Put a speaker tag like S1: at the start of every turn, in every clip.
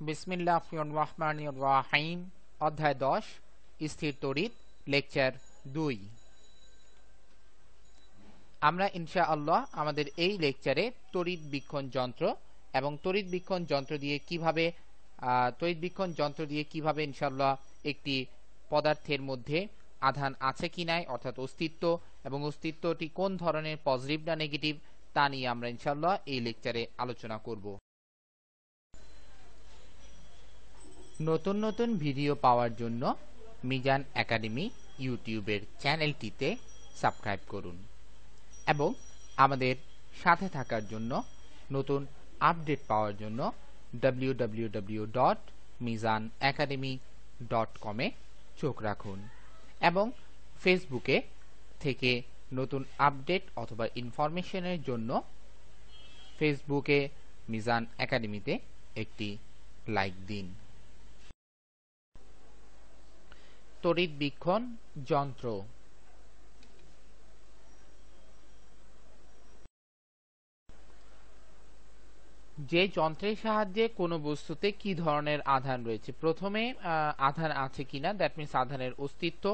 S1: বিসমিল্লাহির রহমানির রহিম। অধ্যায় 10 স্থির তড়িৎ, লেকচার 2। আমরা ইনশাআল্লাহ আমাদের এই লেকচারে তড়িৎ বীক্ষণ যন্ত্র এবং তড়িৎ বীক্ষণ যন্ত্র দিয়ে কিভাবে ইনশাআল্লাহ একটি পদার্থের মধ্যে আধান আছে কি নাই, অর্থাৎ অস্তিত্ব, এবং অস্তিত্বটি কোন ধরনের, পজিটিভ না নেগেটিভ, তা নিয়ে আমরা ইনশাআল্লাহ এই লেকচারে আলোচনা করব। নতুন নতুন ভিডিও পাওয়ার জন্য মিজান একাডেমি ইউটিউবের চ্যানেলটিতে সাবস্ক্রাইব করুন এবং আমাদের সাথে থাকার জন্য, নতুন আপডেট পাওয়ার জন্য www.mizanacademy.com এ চোখ রাখুন এবং ফেসবুকে থেকে নতুন আপডেট অথবা ইনফরমেশনের জন্য ফেসবুকে মিজান একাডেমিতে একটি লাইক দিন। তড়িৎ বীক্ষণ যন্ত্র। যে যন্ত্রের সাহায্যে কোনো বস্তুতে কি ধরনের আধান রয়েছে, প্রথমে আধান আছে কিনা, দ্যাট মিনস আধানের অস্তিত্ব,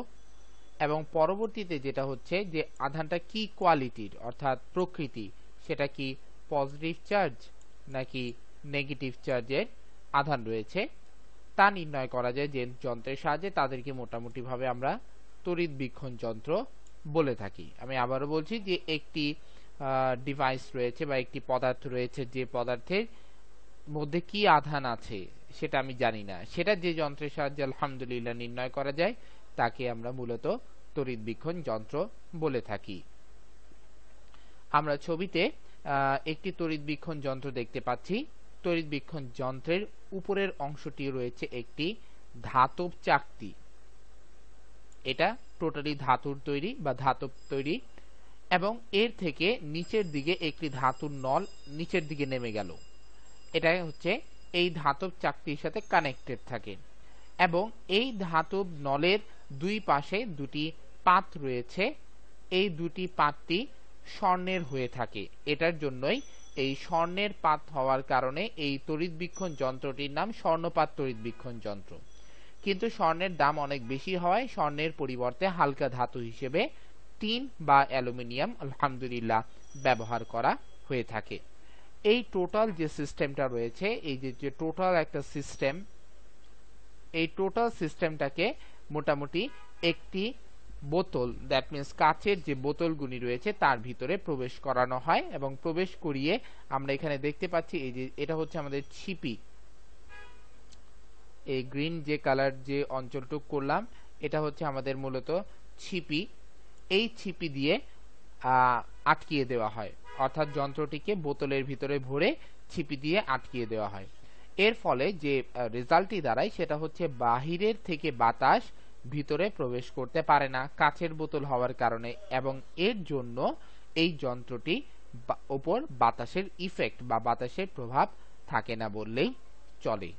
S1: এবং পরবর্তীতে যেটা হচ্ছে যে আধানটা কি কোয়ালিটির, অর্থাৎ প্রকৃতি, সেটা কি পজিটিভ চার্জ নাকি নেগেটিভ চার্জের আধান রয়েছে, তা নির্ণয় করা যায় যে যন্ত্রের সাহায্যে। তাদেরকে মোটামুটি ভাবে আমরা তড়িৎ বীক্ষণ যন্ত্র বলে থাকি। আমি আবারও বলছি যে একটি ডিভাইস রয়েছে বা একটি পদার্থ রয়েছে, যে পদার্থের মধ্যে কি আধান আছে সেটা আমি জানি না, সেটা যে যন্ত্রের সাহায্যে আলহামদুলিল্লাহ নির্ণয় করা যায় তাকে আমরা মূলত তড়িৎ বীক্ষণ যন্ত্র বলে থাকি। আমরা ছবিতে একটি তড়িৎ বীক্ষণ যন্ত্র দেখতে পাচ্ছি। তড়িৎ বীক্ষণ যন্ত্রের উপরের অংশটি রয়েছে একটি ধাতব চাকতি। এটা টোটালি ধাতুর তৈরি বা ধাতব তৈরি, এবং এর থেকে নিচের দিকে একটি ধাতুর নল নিচের দিকে নেমে গেল। এটা হচ্ছে এই ধাতব চাকতির সাথে কানেক্টেড থাকে, এবং এই ধাতব নলের দুই পাশে দুটি পাত রয়েছে। এই দুটি পাতটি স্বর্ণের হয়ে থাকে। এটার জন্যই এই স্বর্ণের পাত হওয়ার কারণে এই তড়িৎ বীক্ষণ যন্ত্রটির নাম স্বর্ণপাত তড়িৎ বীক্ষণ যন্ত্র। কিন্তু স্বর্ণের দাম অনেক বেশি হওয়ায় স্বর্ণের পরিবর্তে হালকা ধাতু হিসেবে টিন বা অ্যালুমিনিয়াম আলহামদুলিল্লাহ ব্যবহার করা হয়ে থাকে। এই টোটাল যে সিস্টেমটা রয়েছে, এই যে টোটাল একটা সিস্টেম, এই টোটাল সিস্টেমটাকে মোটামুটি একটি বোতল, দ্যাট মিনস কাচের যে বোতলগুলি রয়েছে তার ভিতরে প্রবেশ করানো হয়, এবং প্রবেশ করিয়ে আমরা এখানে দেখতে পাচ্ছি এই যে এটা হচ্ছে আমাদের ছিপি। এই গ্রিন যে কালার যে অঞ্চলটুক করলাম, এটা হচ্ছে আমাদের মূলত ছিপি। এই ছিপি দিয়ে আটকিয়ে দেওয়া হয়, অর্থাৎ যন্ত্রটিকে বোতলের ভিতরে ভরে ছিপি দিয়ে আটকিয়ে দেওয়া হয়। এর ফলে যে রেজাল্টটি দাঁড়ায় সেটা হচ্ছে বাহিরের থেকে বাতাস ভিতরে প্রবেশ করতে পারে না কাচের বোতল হওয়ার কারণে, এবং এর জন্য এই যন্ত্রটি উপর বাতাসের ইফেক্ট বা বাতাসের প্রভাব থাকে না বললেই চলে।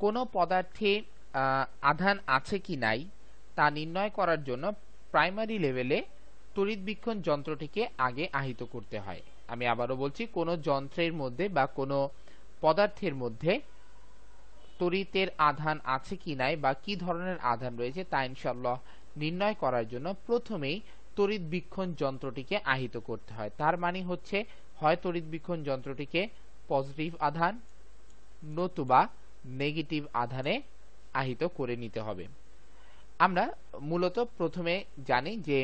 S1: কোনো পদার্থে আধান আছে কি নাই তা নির্ণয় করার জন্য প্রাইমারি লেভেলে তড়িৎ বীক্ষণ যন্ত্রটিকে আগে আহিত করতে হয়। আমি আবারও বলছি, কোনো যন্ত্রের মধ্যে বা কোনো পদার্থের মধ্যে তড়িতের আধান আছে কি নাই বা কি ধরনের আধান রয়েছে তা ইনশাআল্লাহ নির্ণয় করার জন্য প্রথমেই তড়িৎ বীক্ষণ যন্ত্রটিকে আহিত করতে হয়। তার মানে হচ্ছে হয় তড়িৎ বীক্ষণ যন্ত্রটিকে পজিটিভ আধান নতুবা নেগেটিভ আধানে আহিত করে নিতে হবে। আমরা মূলত প্রথমে জানি যে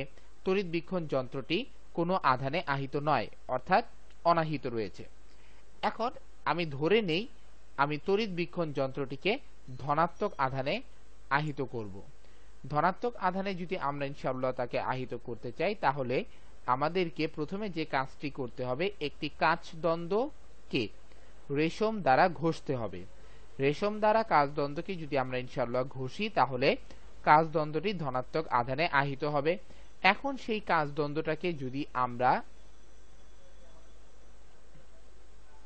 S1: তড়িৎ বীক্ষণ যন্ত্রটি কোনো আধানে আহিত নয়, অর্থাৎ অনাহিত রয়েছে। এখন আমি ধরে নেই আমি তড়িৎ বীক্ষণ যন্ত্রটিকে ধনাত্মক আধানে আহিত করব। ধনাত্মক আধানে যদি আমরা ইনশাআল্লাহ তাকে আহিত করতে চাই, তাহলে আমাদেরকে প্রথমে যে কাজটি করতে হবে, একটি কাচদণ্ডকে রেশম দ্বারা ঘষতে হবে। রেশম দ্বারা কাচদণ্ডকে যদি আমরা ইনশাআল্লাহ ঘষি, তাহলে কাচদণ্ডটি ধনাত্মক আধানে আহিত হবে। এখন সেই কাচদণ্ডটাকে যদি আমরা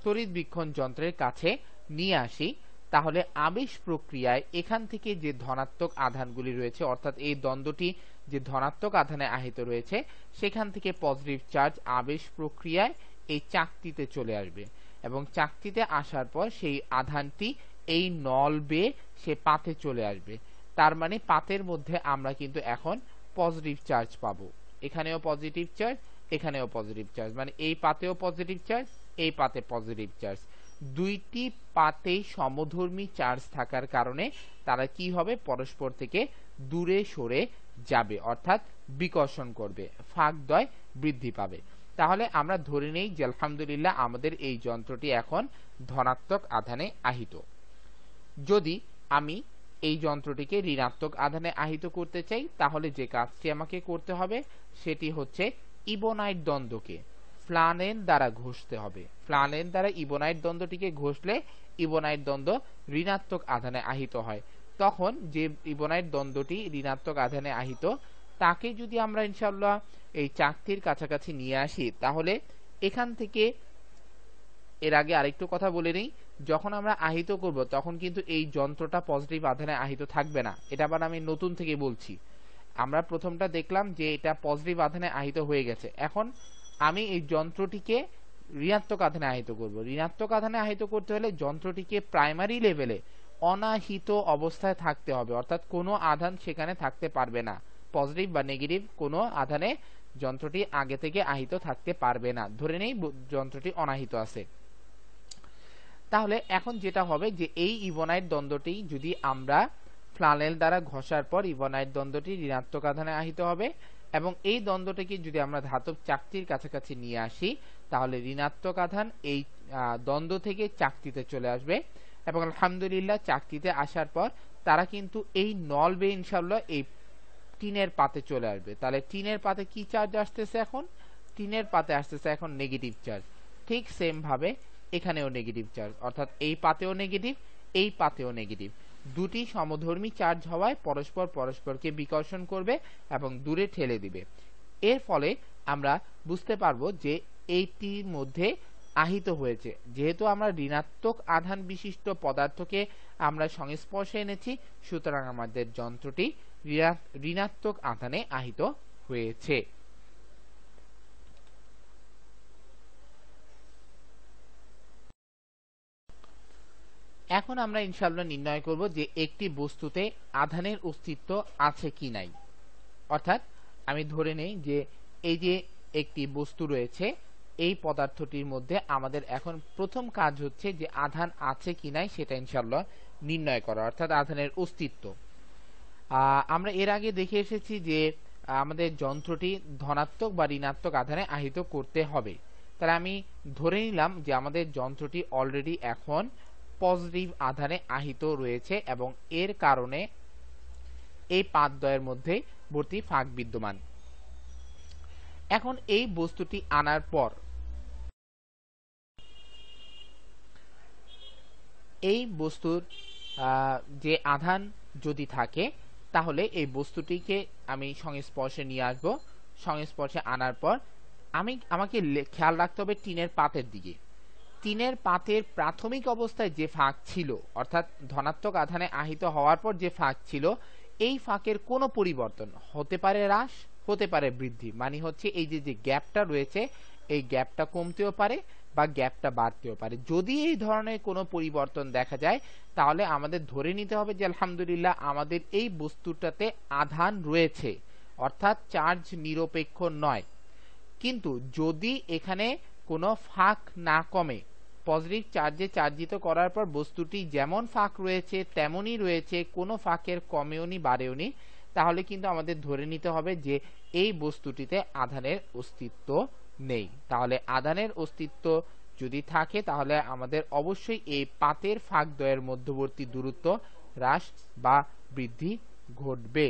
S1: তড়িৎ বীক্ষণ যন্ত্রের কাছে নিয়ে আসি, তাহলে আবেশ প্রক্রিয়ায় এখান থেকে যে ধনাত্মক আধানগুলি রয়েছে, অর্থাৎ এই দ্বন্দ্বটি যে ধনাত্মক আধানে আহিত রয়েছে সেখান থেকে পজিটিভ চার্জ আবেশ প্রক্রিয়ায় এই চাকতিতে চলে আসবে এবং চাকতিতে আসার পর সেই আধানটি এই নল বেয়ে সে পাতে চলে আসবে। তার মানে পাতের মধ্যে আমরা কিন্তু এখন পজিটিভ চার্জ পাবো, এখানেও পজিটিভ চার্জ, এখানেও পজিটিভ চার্জ, মানে এই পাতেও পজিটিভ চার্জ, এই পাতে পজিটিভ চার্জ। দুইটি পাতেই সমধর্মী চার্জ থাকার কারণে তারা কি হবে, পরস্পর থেকে দূরে সরে যাবে, অর্থাৎ বিকর্ষণ করবে, ফাঁকদ্বয় বৃদ্ধি পাবে। তাহলে আমরা ধরে নেই যে আলহামদুলিল্লাহ আমাদের এই যন্ত্রটি এখন ধনাত্মক আধানে আহিত। যদি আমি এই যন্ত্রটিকে ঋণাত্মক আধানে আহিত করতে চাই তাহলে যে কাজটি আমাকে করতে হবে সেটি হচ্ছে ইবোনাইট দ্বন্দ্বকে ফ্লানেল দ্বারা ঘষতে হবে। ফ্লানেল দ্বারা ইবোনাইট দ্বন্দ্বটিকে ঘষলে ইবোনাইট দ্বন্দ্ব ঋণাত্মক আধানে আহিত হয়। তখন যে ইবোনাইট দ্বন্দ্বটি ঋণাত্মক আধানে আহিত তাকে যদি আমরা ইনশাআল্লাহ এই চাকতির কাছাকাছি নিয়ে আসি তাহলে এখান থেকে, এর আগে আরেকটু কথা বলে নেই, যখন আমরা আহিত করব তখন কিন্তু এই যন্ত্রটা পজিটিভ আধানে আহিত থাকবে না, এটা আবার আমি নতুন থেকে বলছি। আমরা প্রথমটা দেখলাম যে এটা পজিটিভ আধানে আহিত হয়ে গেছে, এখন আমি এই যন্ত্রটিকে ঋণাত্মক আধানে আহিত করব। ঋণাত্মক আধানে আহিত করতে হলে যন্ত্রটিকে প্রাইমারি লেভেলে অনাহিত অবস্থায় থাকতে হবে, অর্থাৎ কোনো আধান সেখানে থাকতে পারবে না, পজিটিভ বা নেগেটিভ কোনো আধানে যন্ত্রটি আগে থেকে আহিত থাকতে পারবে না, ধরে নেই যন্ত্রটি অনাহিত আছে। তাহলে এখন যেটা হবে যে এই ইবোনাইট দ্বন্দ্বটি যদি আমরা ফ্লানেল দ্বারা ঘষার পর ইবোনাইট দ্বন্দ্বটি ঋণাত্মক আধানে আহিত হবে এবং এই দ্বন্দ্বটিকে যদি আমরা ধাতব চাকতির কাছাকাছি নিয়ে আসি তাহলে ঋণাত্মক আধান এই দ্বন্দ্ব থেকে চাকতিতে চলে আসবে এবং আলহামদুলিল্লাহ চাকতিতে আসার পর তারা কিন্তু এই নল বেয়ে ইনশাআল্লাহ এই টিনের পাতে চলে আসবে। তাহলে টিনের পাতে কি চার্জ আসতেছে, এখন টিনের পাতে আসতেছে এখন নেগেটিভ চার্জ। ঠিক সেম ভাবে এখানেও নেগেটিভ চার্জ, অর্থাৎ এই পাতেও নেগেটিভ, এই পাতেও নেগেটিভ, দুটি সমধর্মী চার্জ হওয়ায় পরস্পর পরস্পরকে বিকর্ষণ করবে এবং দূরে ঠেলে দিবে। এর ফলে আমরা বুঝতে পারবো যে এইটির মধ্যে আহিত হয়েছে। যেহেতু আমরা ঋণাত্মক আধান বিশিষ্ট পদার্থকে আমরা সংস্পর্শে এনেছি সুতরাং আমাদের যন্ত্রটি ঋণাত্মক আধানে আহিত হয়েছে। এখন আমরা ইনশাআল্লাহ নির্ণয় করব যে একটি বস্তুতে আধানের অস্তিত্ব আছে কি নাই। অর্থাৎ আমি ধরে নেই যে এই যে একটি বস্তু রয়েছে, এই পদার্থটির মধ্যে আমাদের এখন প্রথম কাজ হচ্ছে যে আধান আছে কি নাই সেটা ইনশাআল্লাহ নির্ণয় করা, অর্থাৎ আধানের অস্তিত্ব। আমরা এর আগে দেখে এসেছি যে আমাদের যন্ত্রটি ধনাত্মক বা ঋণাত্মক আধানে আহিত করতে হবে। তাহলে আমি ধরে নিলাম যে আমাদের যন্ত্রটি অলরেডি এখন পজিটিভ আধানে আহিত রয়েছে এবং এর কারণে এই পাতদ্বয়ের মধ্যে ভর্তি ফাঁক বিদ্যমান। এখন এই বস্তুটি আনার পর এই বস্তুর যে আধান যদি থাকে তাহলে এই বস্তুটিকে আমি সংস্পর্শে নিয়ে আসবো। সংস্পর্শে আনার পর আমাকে খেয়াল রাখতে হবে টিনের পাতের দিকে। টিনের পাতের প্রাথমিক অবস্থায় যে ফাঁক ছিল, অর্থাৎ ধনাত্মক আধানে আহিত হওয়ার পর যে ফাঁক ছিল, এই ফাঁকের কোনো পরিবর্তন হতে পারে হ্রাস, হতে পারে বৃদ্ধি, মানে হচ্ছে এই যে গ্যাপটা রয়েছে এই গ্যাপটা কমতেও পারে বা গ্যাপটা বাড়তেও পারে। যদি এই ধরনের কোনো পরিবর্তন দেখা যায় তাহলে আমাদের ধরে নিতে হবে যে আলহামদুলিল্লাহ আমাদের এই বস্তুটাতে আধান রয়েছে, অর্থাৎ চার্জ নিরপেক্ষ নয়। কিন্তু যদি এখানে কোনো ফাঁক না কমে, পজিটিভ চার্জে চার্জিত করার পর বস্তুটি যেমন ফাঁক রয়েছে তেমনই রয়েছে, কোনো ফাঁকের কমেওনি বাড়েওনি, তাহলে কিন্তু আমাদের ধরে নিতে হবে যে এই বস্তুটিতে আধানের অস্তিত্ব নেই। তাহলে আধানের অস্তিত্ব যদি থাকে তাহলে আমাদের অবশ্যই এই পাতের ফাঁকদ্বয়ের মধ্যবর্তী দূরত্ব হ্রাস বা বৃদ্ধি ঘটবে।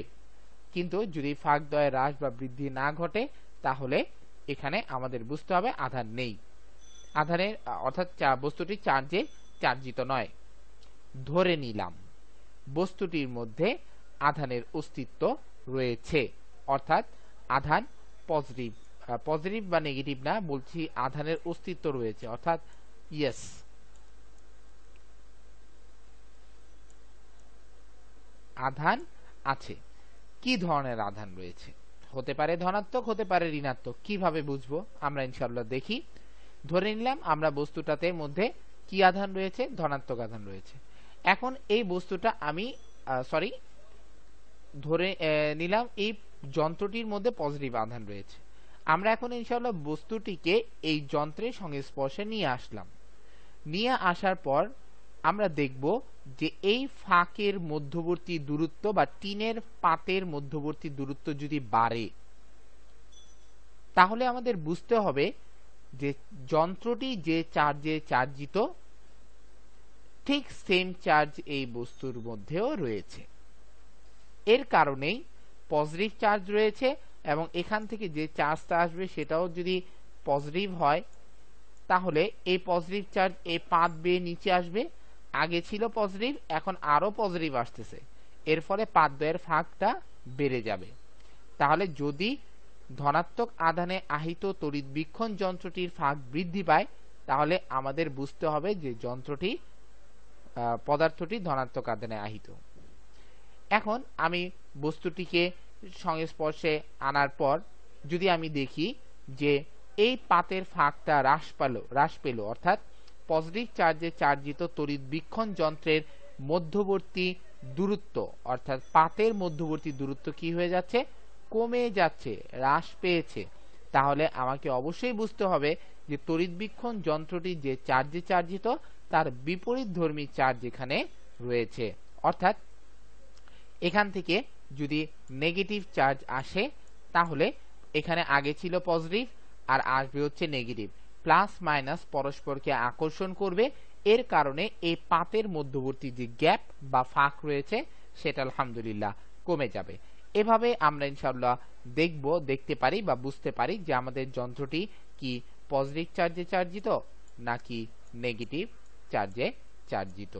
S1: কিন্তু যদি ফাঁকদ্বয় হ্রাস বা বৃদ্ধি না ঘটে তাহলে এখানে আমাদের বুঝতে হবে আধান নেই, আধানের অর্থাৎ বস্তুটি চার্জে চার্জিত নয়। ধরে নিলাম বস্তুটির মধ্যে আধানের অস্তিত্ব রয়েছে, অর্থাৎ আধান পজিটিভ, পজিটিভ বা নেগেটিভ না, বলছি আধানের অস্তিত্ব রয়েছে, অর্থাৎ ইয়েস আধান আছে। কি ধরনের আধান রয়েছে। হতে পারে ধনাত্মক, হতে পারে ঋণাত্মক। কিভাবে বুঝবো আমরা ইনশাআল্লাহ দেখি। ধরে নিলাম আমরা বস্তুটাতে মধ্যে কি আধান রয়েছে, ধনাত্মক আধান রয়েছে। এখন এই বস্তুটা আমি ধরে নিলাম এই যন্ত্রটির মধ্যে পজিটিভ আধান রয়েছে। আমরা এখন ইনশাআল্লাহ বস্তুটিকে এই যন্ত্রের সংস্পর্শে নিয়ে আসলাম। নিয়ে আসার পর আমরা দেখব যে এই ফাঁকের মধ্যবর্তী দূরত্ব বা টিনের পাতের মধ্যবর্তী দূরত্ব যদি বাড়ে, তাহলে আমাদের বুঝতে হবে যে যন্ত্রটি যে চার্জে চার্জিত, ঠিক সেম চার্জ এই বস্তুর মধ্যেও রয়েছে। এর কারণেই পজিটিভ চার্জ রয়েছে এবং এখান থেকে যে চার্জটা আসবে সেটাও যদি পজিটিভ হয়, তাহলে এই পজিটিভ চার্জ এই পাত বেয়ে নিচে আসবে। আগে ছিল পজিটিভ, এখন আরো পজিটিভ আসতেছে, এর ফলে পাত দ্বয়ের ফাঁকটা বেড়ে যাবে। তাহলে যদি ধনাত্মক আধানে আহিত তড়িৎবীক্ষণ যন্ত্রটির ফাঁক বৃদ্ধি পায়, তাহলে আমাদের বুঝতে হবে যে পদার্থটি ধনাত্মক আধানে আহিত। এখন আমি বস্তুটিকে সংস্পর্শে আনার পর যদি আমি দেখি যে এই পাতের ফাঁকটা হ্রাস পেল, অর্থাৎ পজিটিভ চার্জে চার্জিত তড়িৎবীক্ষণ যন্ত্রের মধ্যবর্তী দূরত্ব, অর্থাৎ পাতের মধ্যবর্তী দূরত্ব কি হয়ে যাচ্ছে, কমে যাচ্ছে, হ্রাস পেয়েছে, তাহলে আমাকে অবশ্যই বুঝতে হবে যে তড়িৎবীক্ষণ যন্ত্রটি যে চার্জে চার্জিত তার বিপরীতধর্মী চার্জ এখানে রয়েছে। অর্থাৎ এখান থেকে যদি নেগেটিভ চার্জ আসে, তাহলে এখানে আগে ছিল পজিটিভ আর আসবে হচ্ছে নেগেটিভ। প্লাস মাইনাস পরস্পরকে আকর্ষণ করবে, এর কারণে এই পাতের মধ্যবর্তী যে গ্যাপ বা ফাঁক রয়েছে সেটা আলহামদুলিল্লাহ কমে যাবে। এভাবে আমরা ইনশাআল্লাহ দেখতে পারি বা বুঝতে পারি যে আমাদের যন্ত্রটি কি পজিটিভ চার্জে চার্জিত নাকি নেগেটিভ চার্জে চার্জিত।